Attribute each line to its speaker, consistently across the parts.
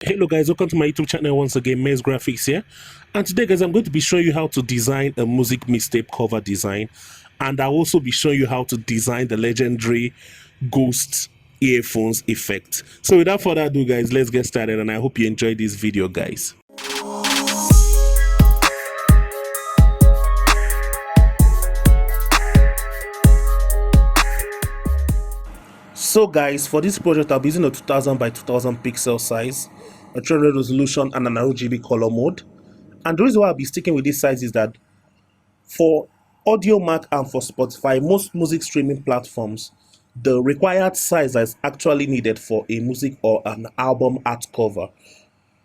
Speaker 1: Hello guys, welcome to my YouTube channel once again, Maze Graphics here. And today guys, I'm going to be showing you how to design a music mixtape cover design. And I'll also be showing you how to design the legendary ghost earphones effect. So without further ado guys, let's get started and I hope you enjoyed this video guys. So guys, for this project I'll be using a 2000 by 2000 pixel size, a 300 resolution and an RGB color mode. And the reason why I'll be sticking with this size is that for Audio Mac and for Spotify, most music streaming platforms, the required size that's actually needed for a music or an album art cover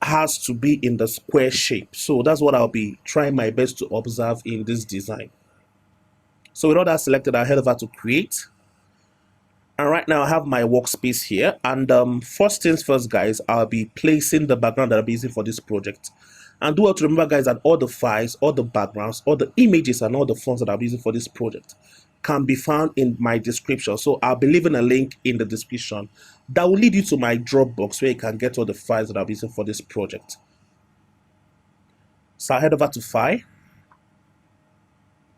Speaker 1: has to be in the square shape. So that's what I'll be trying my best to observe in this design. So with all that selected, I'll head over to create. And right now I have my workspace here. And first things first, guys, I'll be placing the background that I'll be using for this project. And do have to remember, guys, that all the files, all the backgrounds, all the images, and all the fonts that I'll be using for this project can be found in my description. So I'll be leaving a link in the description that will lead you to my Dropbox where you can get all the files that I'll be using for this project. So I'll head over to File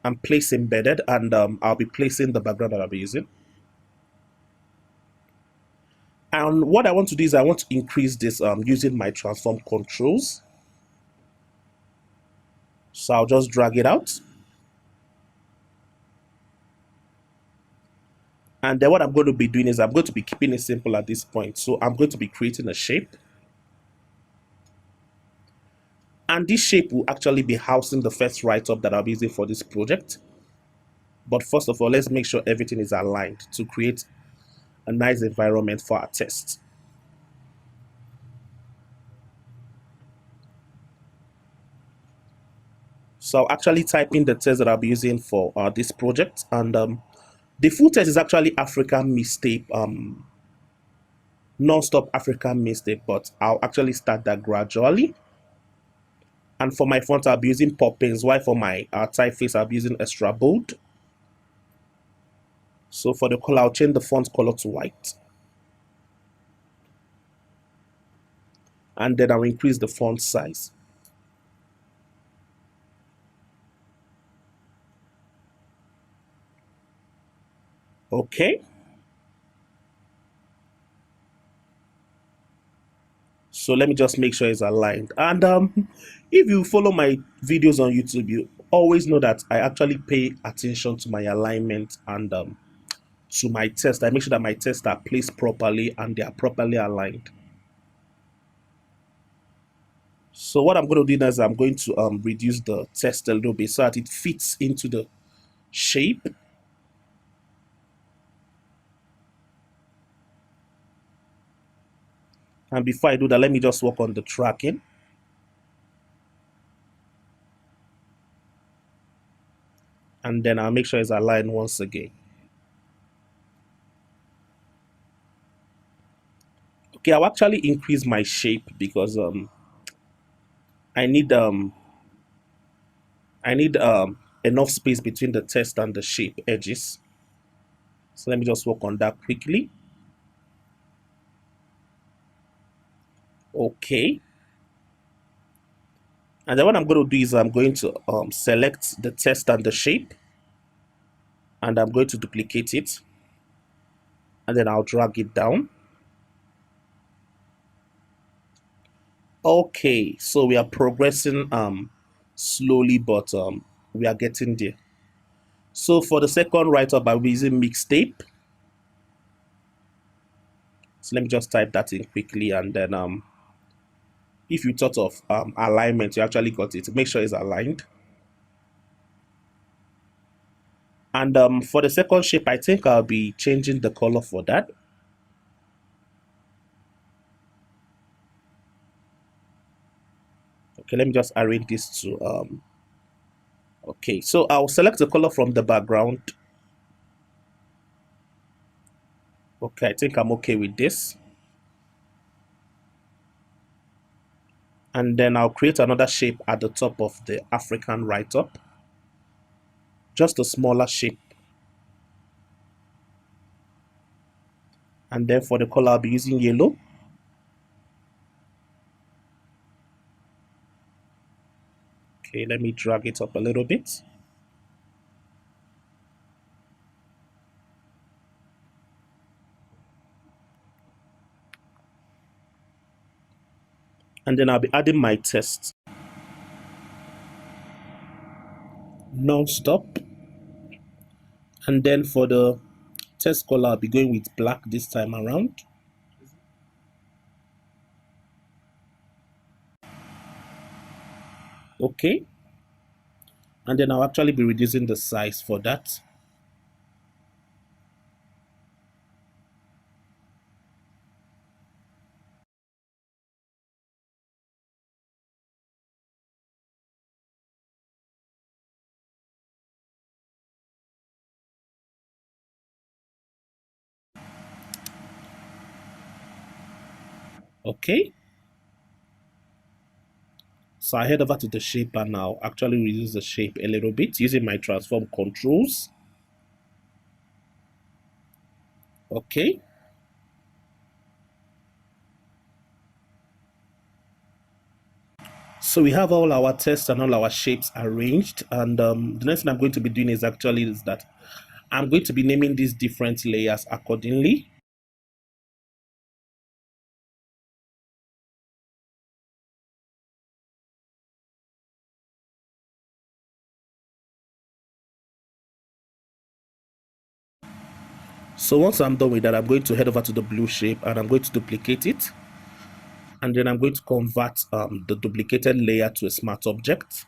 Speaker 1: and place Embedded, and I'll be placing the background that I'll be using. And what I want to do is I want to increase this using my transform controls. So I'll just drag it out. And then what I'm going to be doing is I'm going to be keeping it simple at this point. So I'm going to be creating a shape. And this shape will actually be housing the first write-up that I'll be using for this project. But first of all, let's make sure everything is aligned to create a nice environment for our test. So I'll actually type in the text that I'll be using for this project. And the full text is actually African Mixtape, non-stop African Mixtape, but I'll actually start that gradually. And for my font, I'll be using Poppins, while for my typeface, I'll be using extra bold. So for the color, I'll change the font color to white. And then I'll increase the font size. Okay. So let me just make sure it's aligned. And if you follow my videos on YouTube, you always know that I actually pay attention to my alignment and to my text. I make sure that my tests are placed properly and they are properly aligned. So what I'm going to do now is I'm going to reduce the text a little bit so that it fits into the shape. And before I do that, let me just work on the tracking. And then I'll make sure it's aligned once again. Okay, I'll actually increase my shape because I need enough space between the text and the shape edges. So let me just work on that quickly. Okay. And then what I'm going to do is I'm going to select the text and the shape. And I'm going to duplicate it. And then I'll drag it down. Okay, so we are progressing slowly, but we are getting there. So for the second write-up, I'll be using Mixtape. So let me just type that in quickly, and then if you thought of alignment, you actually got it. Make sure it's aligned. And for the second shape, I think I'll be changing the color for that. Okay, let me just arrange this to okay, so I'll select the color from the background. Okay, I think I'm okay with this. And then I'll create another shape at the top of the African write-up. Just a smaller shape. And then for the color, I'll be using yellow. Okay, let me drag it up a little bit. And then I'll be adding my text non-stop. And then for the text color, I'll be going with black this time around. Okay. And then I'll actually be reducing the size for that. Okay. So I head over to the shape and now actually reduce the shape a little bit using my transform controls. Okay. So we have all our tests and all our shapes arranged. And the next thing I'm going to be doing is that I'm going to be naming these different layers accordingly. So once I'm done with that, I'm going to head over to the blue shape and I'm going to duplicate it. And then I'm going to convert the duplicated layer to a smart object.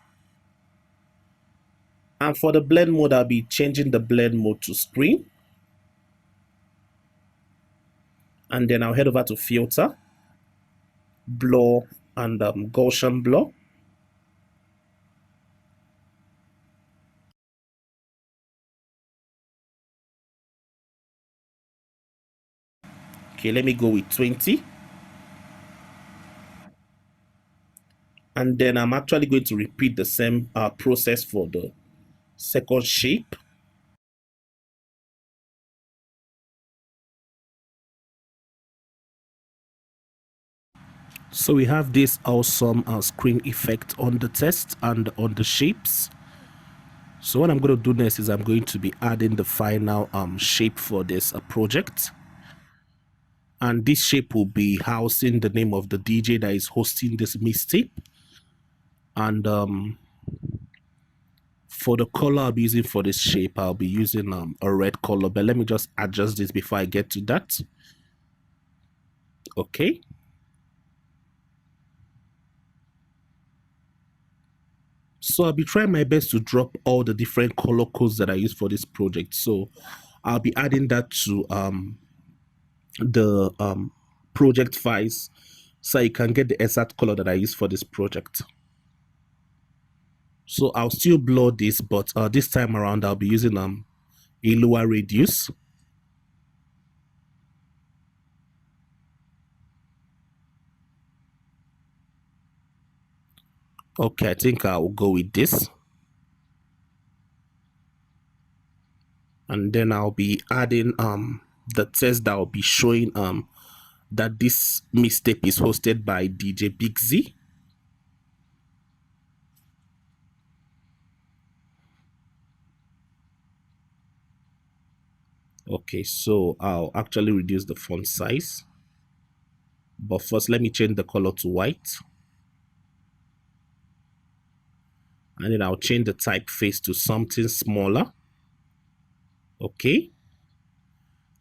Speaker 1: And for the blend mode, I'll be changing the blend mode to screen. And then I'll head over to filter, blur, and Gaussian blur. Okay, let me go with 20. And then I'm actually going to repeat the same process for the second shape. So we have this awesome screen effect on the test and on the shapes. So what I'm going to do next is I'm going to be adding the final shape for this project. And this shape will be housing the name of the DJ that is hosting this mixtape. And for the color I'll be using for this shape, I'll be using a red color. But let me just adjust this before I get to that. Okay. So I'll be trying my best to drop all the different color codes that I use for this project. So I'll be adding that to the project files so you can get the exact color that I use for this project. So I'll still blur this, but this time around I'll be using a lower radius. Okay, I think I'll go with this. And then I'll be adding the text that will be showing that this mixtape is hosted by DJ Big Z. Okay, so I'll actually reduce the font size. But first, let me change the color to white. And then I'll change the typeface to something smaller. Okay.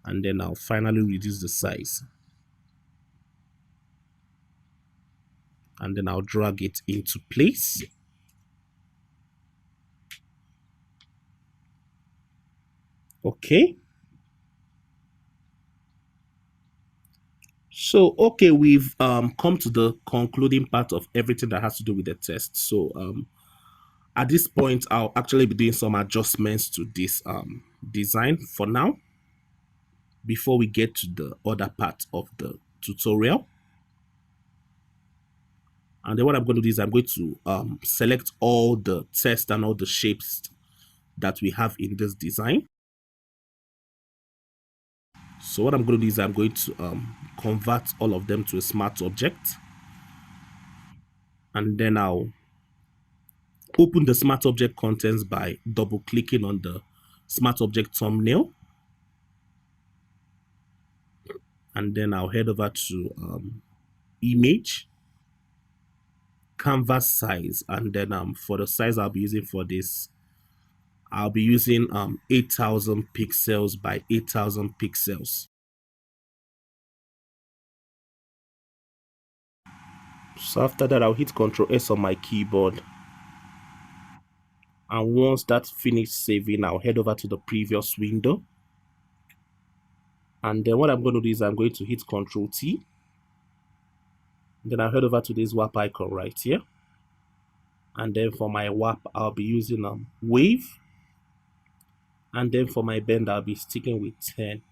Speaker 1: And then I'll finally reduce the size. And then I'll drag it into place. Okay. So, okay, we've come to the concluding part of everything that has to do with the test. So, at this point, I'll actually be doing some adjustments to this design for now before we get to the other part of the tutorial. And then what I'm going to do is I'm going to select all the tests and all the shapes that we have in this design. So what I'm going to do is I'm going to convert all of them to a smart object. And then I'll open the smart object contents by double clicking on the smart object thumbnail. And then I'll head over to image, canvas size, and then for the size I'll be using for this, I'll be using 8,000 pixels by 8,000 pixels. So after that, I'll hit Ctrl S on my keyboard. And once that's finished saving, I'll head over to the previous window. And then what I'm going to do is I'm going to hit Ctrl T. Then I'll head over to this warp icon right here. And then for my warp, I'll be using wave. And then for my bend, I'll be sticking with 10%.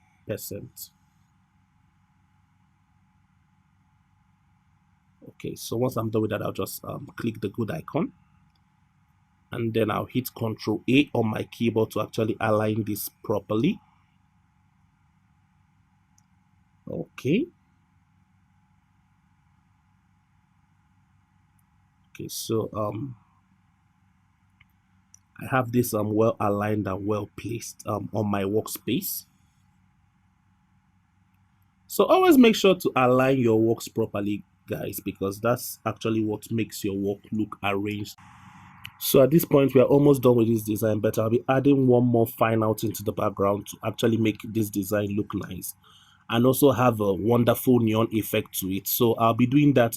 Speaker 1: Okay, so once I'm done with that, I'll just click the good icon. And then I'll hit Ctrl A on my keyboard to actually align this properly. Okay. Okay, so I have this well aligned and well placed on my workspace. So always make sure to align your works properly, guys, because that's actually what makes your work look arranged. So at this point, we are almost done with this design, but I'll be adding one more fine out into the background to actually make this design look nice and also have a wonderful neon effect to it. So I'll be doing that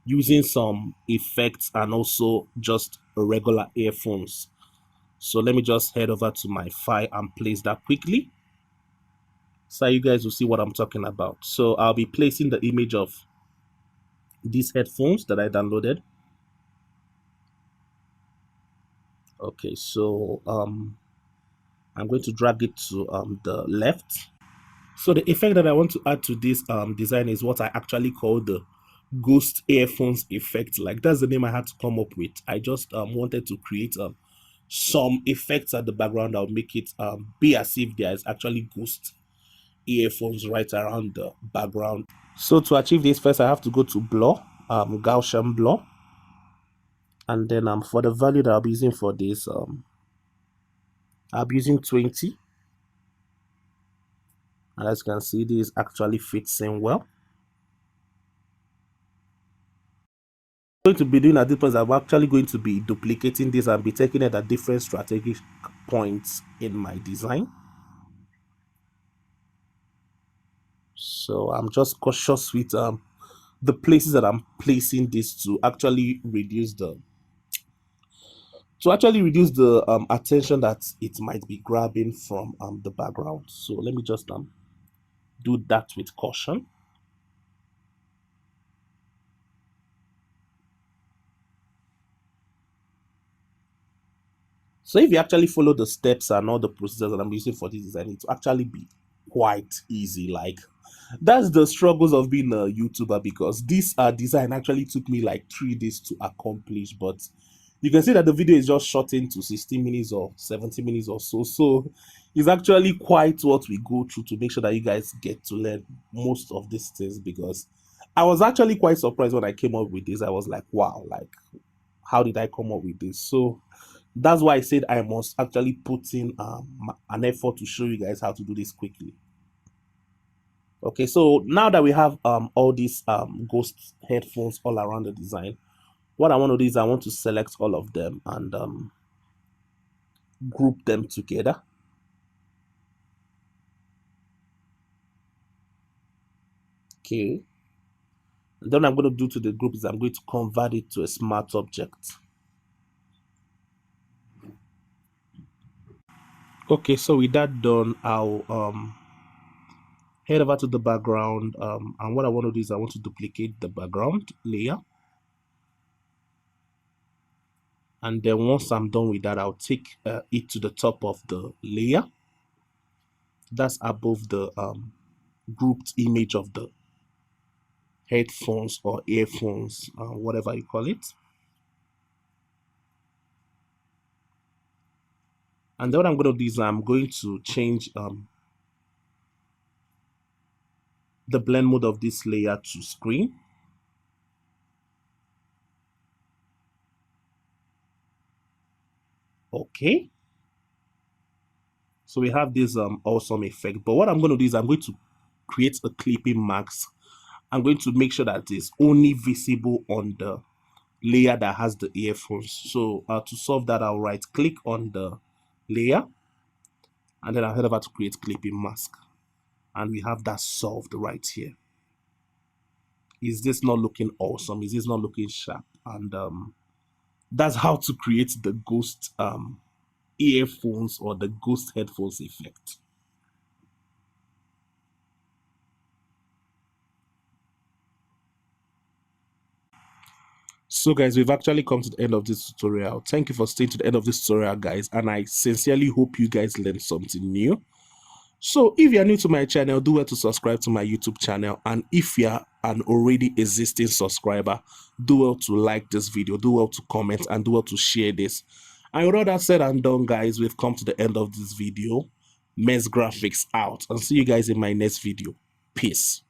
Speaker 1: using some effects and also just regular earphones. So let me just head over to my file and place that quickly, so you guys will see what I'm talking about. So I'll be placing the image of these headphones that I downloaded. Okay, so I'm going to drag it to the left. So the effect that I want to add to this design is what I actually call the ghost earphones effect. Like, that's the name I had to come up with. I just wanted to create some effects at the background that will make it be as if there is actually ghost earphones right around the background. So to achieve this, first I have to go to blur, Gaussian blur, and then for the value that I'll be using for this, I'll be using 20, and as you can see, this actually fits in well. Going to be doing at this point, I'm actually going to be duplicating this and be taking it at different strategic points in my design. So I'm just cautious with the places that I'm placing this to actually reduce the attention that it might be grabbing from the background. So let me just do that with caution. So if you actually follow the steps and all the procedures that I'm using for this design, it will actually be quite easy. Like, that's the struggles of being a YouTuber, because this design actually took me like 3 days to accomplish, but you can see that the video is just shortened to 16 minutes or 70 minutes or so. So it's actually quite what we go through to make sure that you guys get to learn most of these things, because I was actually quite surprised when I came up with this. I was like, wow, like, how did I come up with this? So that's why I said I must actually put in an effort to show you guys how to do this quickly. Okay, so now that we have all these ghost headphones all around the design, what I want to do is I want to select all of them and group them together. Okay, and then I'm going to do to the group is I'm going to convert it to a smart object. Okay, so with that done, I'll head over to the background, and what I want to do is I want to duplicate the background layer. And then once I'm done with that, I'll take it to the top of the layer. That's above the grouped image of the headphones or earphones, whatever you call it. And then what I'm going to do is I'm going to change the blend mode of this layer to screen. Okay. So we have this awesome effect. But what I'm going to do is I'm going to create a clipping mask. I'm going to make sure that it's only visible on the layer that has the earphones. So to solve that, I'll right click on the layer and then I'll head over to create clipping mask. And we have that solved right here. Is this not looking awesome? Is this not looking sharp? And that's how to create the ghost earphones or the ghost headphones effect. So guys, we've actually come to the end of this tutorial. Thank you for staying to the end of this tutorial, guys, and I sincerely hope you guys learned something new. So if you're new to my channel, do well to subscribe to my YouTube channel, and if you're an already existing subscriber, do well to like this video, do well to comment, and do well to share this. And with all that said and done, guys, we've come to the end of this video. Mess Graphics out, and see you guys in my next video. Peace.